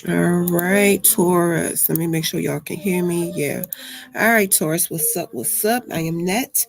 All right, Taurus. Let me make sure y'all can hear me. Yeah. All right, Taurus. What's up? What's up? I am Net.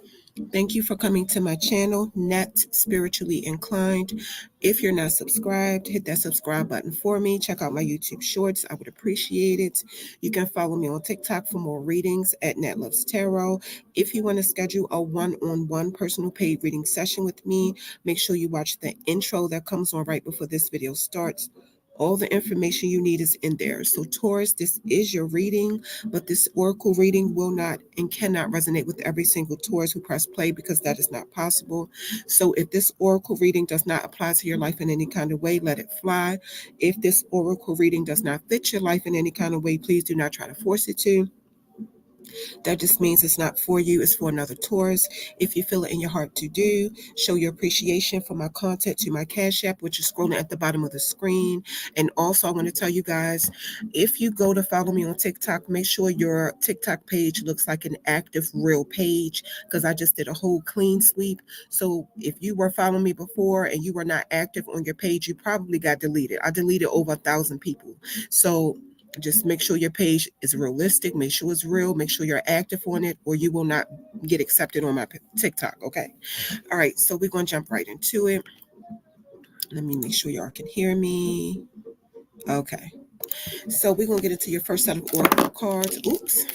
Thank you for coming to my channel, Net Spiritually Inclined. If you're not subscribed, hit that subscribe button for me. Check out my YouTube shorts. I would appreciate it. You can follow me on TikTok for more readings at Net Loves Tarot. If you want to schedule a one-on-one personal paid reading session with me, make sure you watch the intro that comes on right before this video starts. All the information you need is in there. So Taurus, this is your reading, but this oracle reading will not and cannot resonate with every single Taurus who press play because that is not possible. So if this oracle reading does not apply to your life in any kind of way, let it fly. If this oracle reading does not fit your life in any kind of way, please do not try to force it to. That just means it's not for you, it's for another Taurus. If you feel it in your heart to do, show your appreciation for my content to my Cash App, which is scrolling at the bottom of the screen. And also, I want to tell you guys, if you go to follow me on TikTok, make sure your TikTok page looks like an active, real page, because I just did a whole clean sweep. So if you were following me before and you were not active on your page, you probably got deleted. I deleted over 1,000 people. So just make sure your page is realistic. Make sure it's real. Make sure you're active on it, or you will not get accepted on my TikTok. Okay. All right. So we're going to jump right into it. Let me make sure y'all can hear me. Okay. So we're going to get into your first set of oracle cards. Oops.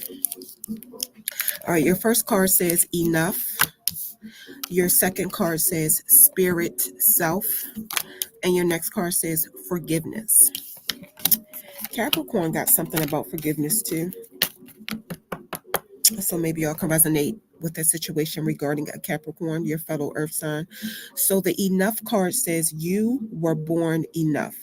All right. Your first card says enough. Your second card says spirit self. And your next card says forgiveness. Capricorn got something about forgiveness too. So maybe y'all can resonate with that situation regarding a Capricorn, your fellow earth sign. So the enough card says you were born enough.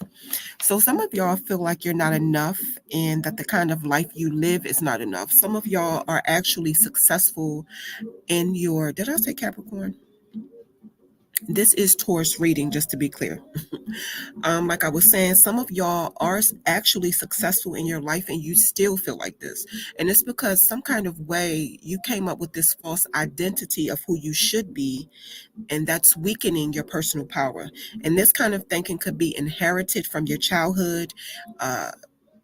So some of y'all feel like you're not enough and that the kind of life you live is not enough. Some of y'all are actually successful in your, did I say Capricorn? This is Taurus reading, just to be clear. Like I was saying, some of y'all are actually successful in your life and you still feel like this. And it's because some kind of way you came up with this false identity of who you should be, and that's weakening your personal power. And this kind of thinking could be inherited from your childhood,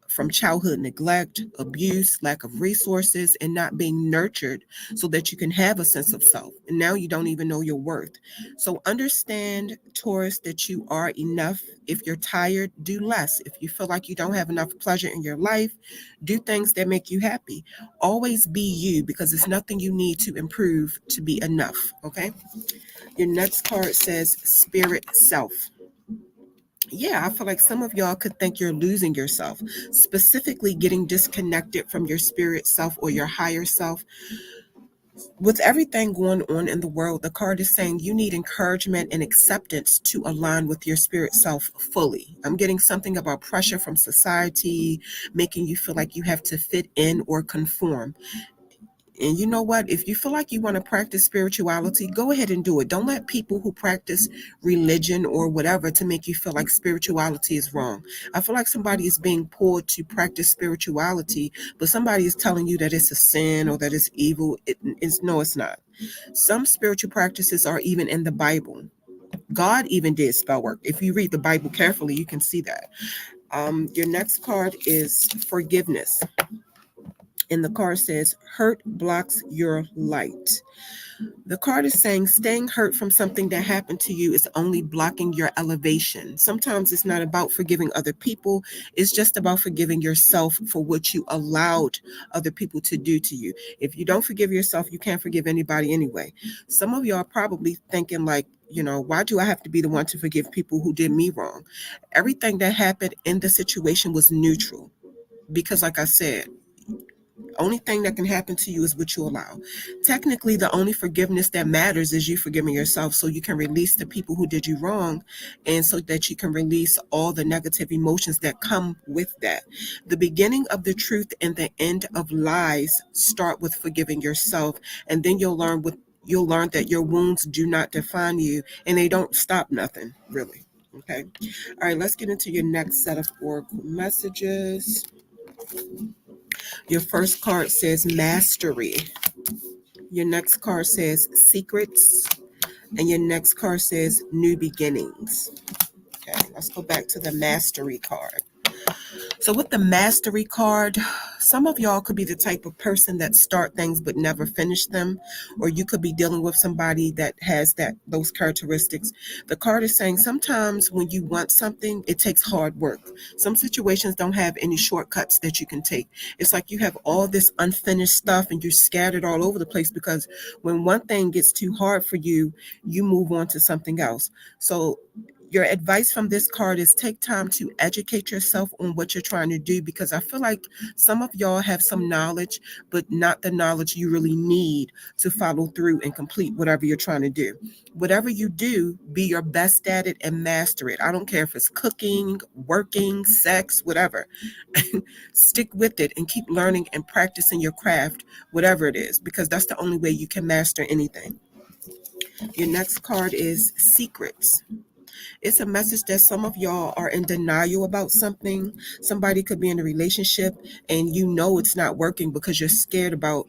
from childhood neglect, abuse, lack of resources, and not being nurtured so that you can have a sense of self. And now you don't even know your worth. So understand, Taurus, that you are enough. If you're tired, do less. If you feel like you don't have enough pleasure in your life, do things that make you happy. Always be you, because it's nothing you need to improve to be enough, okay? Your next card says spirit self. Yeah, I feel like some of y'all could think you're losing yourself, specifically getting disconnected from your spirit self or your higher self. With everything going on in the world, the card is saying you need encouragement and acceptance to align with your spirit self fully. I'm getting something about pressure from society, making you feel like you have to fit in or conform. And you know what? If you feel like you want to practice spirituality, go ahead and do it. Don't let people who practice religion or whatever to make you feel like spirituality is wrong. I feel like somebody is being pulled to practice spirituality, but somebody is telling you that it's a sin or that it's evil. No, it's not. Some spiritual practices are even in the Bible. God even did spell work. If you read the Bible carefully, you can see that. Your next card is forgiveness. And the card says, hurt blocks your light. The card is saying staying hurt from something that happened to you is only blocking your elevation. Sometimes it's not about forgiving other people, it's just about forgiving yourself for what you allowed other people to do to you. If you don't forgive yourself, you can't forgive anybody anyway. Some of y'all are probably thinking, like, why do I have to be the one to forgive people who did me wrong? Everything that happened in the situation was neutral because, like I said, only thing that can happen to you is what you allow. Technically, the only forgiveness that matters is you forgiving yourself so you can release the people who did you wrong and so that you can release all the negative emotions that come with that. The beginning of the truth and the end of lies start with forgiving yourself, and then you'll learn that your wounds do not define you and they don't stop nothing, really. Okay. All right, let's get into your next set of oracle messages. Your first card says mastery. Your next card says secrets. And your next card says new beginnings. Okay, let's go back to the mastery card. So with the mastery card, some of y'all could be the type of person that start things but never finish them, or you could be dealing with somebody that has those characteristics. The card is saying sometimes when you want something, it takes hard work. Some situations don't have any shortcuts that you can take. It's like you have all this unfinished stuff and you're scattered all over the place because when one thing gets too hard for you, you move on to something else. So your advice from this card is take time to educate yourself on what you're trying to do, because I feel like some of y'all have some knowledge, but not the knowledge you really need to follow through and complete whatever you're trying to do. Whatever you do, be your best at it and master it. I don't care if it's cooking, working, sex, whatever. Stick with it and keep learning and practicing your craft, whatever it is, because that's the only way you can master anything. Your next card is secrets. It's a message that some of y'all are in denial about something. Somebody could be in a relationship and it's not working because you're scared about,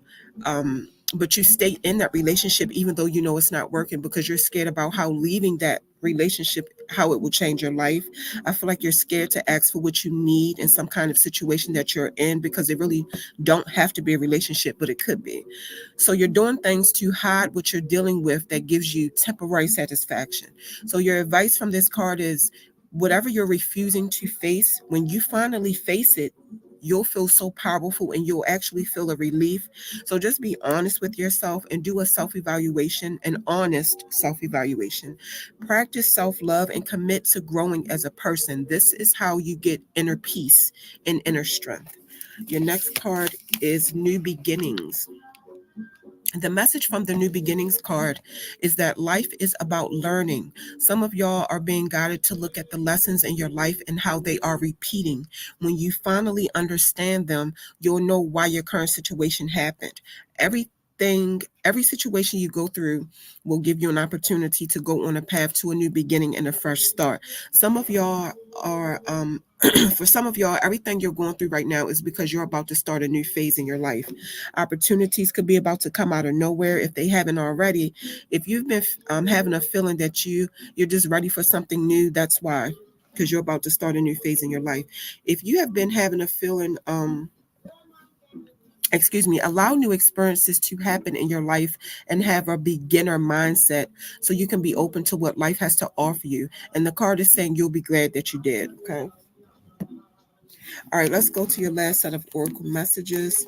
but you stay in that relationship even though it's not working because you're scared about how leaving that relationship, how it will change your life. I feel like you're scared to ask for what you need in some kind of situation that you're in because it really don't have to be a relationship, but it could be. So you're doing things to hide what you're dealing with that gives you temporary satisfaction. So your advice from this card is whatever you're refusing to face, when you finally face it, you'll feel so powerful and you'll actually feel a relief. So just be honest with yourself and do a self-evaluation, an honest self-evaluation. Practice self-love and commit to growing as a person. This is how you get inner peace and inner strength. Your next card is new beginnings. The message from the new beginnings card is that life is about learning. Some of y'all are being guided to look at the lessons in your life and how they are repeating. When you finally understand them, you'll know why your current situation happened. Every situation you go through will give you an opportunity to go on a path to a new beginning and a fresh start. Some of y'all are for some of y'all, everything you're going through right now is because you're about to start a new phase in your life. Opportunities could be about to come out of nowhere if they haven't already. If you've been having a feeling that you're just ready for something new, that's why, because you're about to start a new phase in your life. If you have been having a feeling, allow new experiences to happen in your life and have a beginner mindset so you can be open to what life has to offer you. And the card is saying you'll be glad that you did. Okay. All right, let's go to your last set of oracle messages.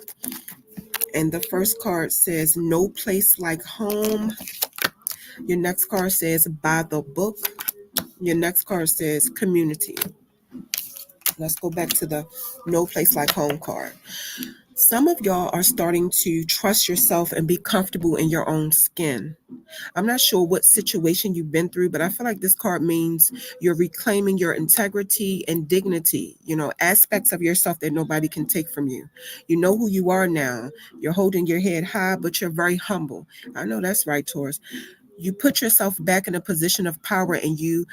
And the first card says, no place like home. Your next card says, by the book. Your next card says, community. Let's go back to the no place like home card. Some of y'all are starting to trust yourself and be comfortable in your own skin. I'm not sure what situation you've been through, but I feel like this card means you're reclaiming your integrity and dignity, aspects of yourself that nobody can take from you. You know who you are now. You're holding your head high, but you're very humble. I know that's right, Taurus. You put yourself back in a position of power and you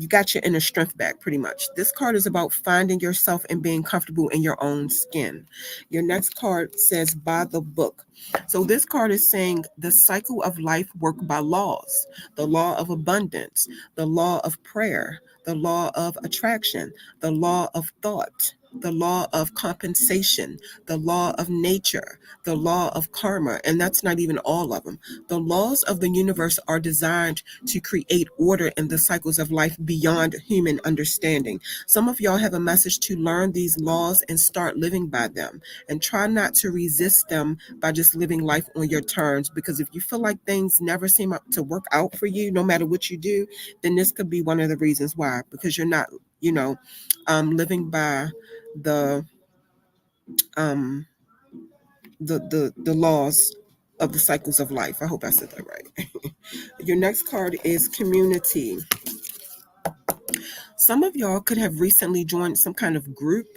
got your inner strength back pretty much. This card is about finding yourself and being comfortable in your own skin. Your next card says by the book. So this card is saying the cycle of life work by laws, the law of abundance, the law of prayer, the law of attraction, the law of thought. the law of compensation, the law of nature, the law of karma, and that's not even all of them. The laws of the universe are designed to create order in the cycles of life beyond human understanding. Some of y'all have a message to learn these laws and start living by them, and try not to resist them by just living life on your terms, because if you feel like things never seem to work out for you, no matter what you do, then this could be one of the reasons why, because you're not, living by the um the laws of the cycles of life. I hope I said that right. Your next card is community. Some of y'all could have recently joined some kind of group.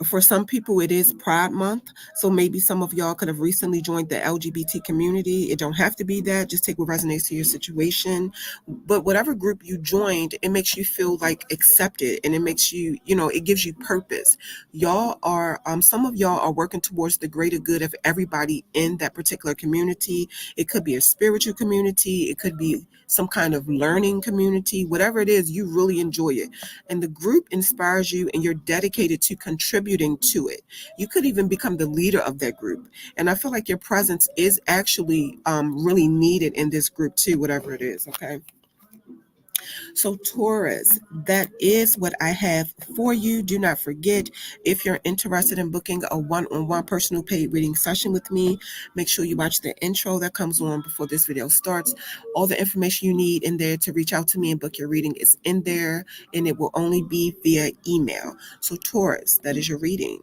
For some people, it is Pride Month. So maybe some of y'all could have recently joined the LGBT community. It don't have to be that. Just take what resonates to your situation. But whatever group you joined, it makes you feel like accepted, and it makes you, it gives you purpose. Y'all are, some of y'all are working towards the greater good of everybody in that particular community. It could be a spiritual community. It could be some kind of learning community. Whatever it is, you really enjoy it. And the group inspires you, and you're dedicated to contributing to it. You could even become the leader of that group. And I feel like your presence is actually really needed in this group too, whatever it is, okay? So Taurus, that is what I have for you. Do not forget, if you're interested in booking a one-on-one personal paid reading session with me, make sure you watch the intro that comes on before this video starts. All the information you need in there to reach out to me and book your reading is in there, and it will only be via email. So Taurus, that is your reading.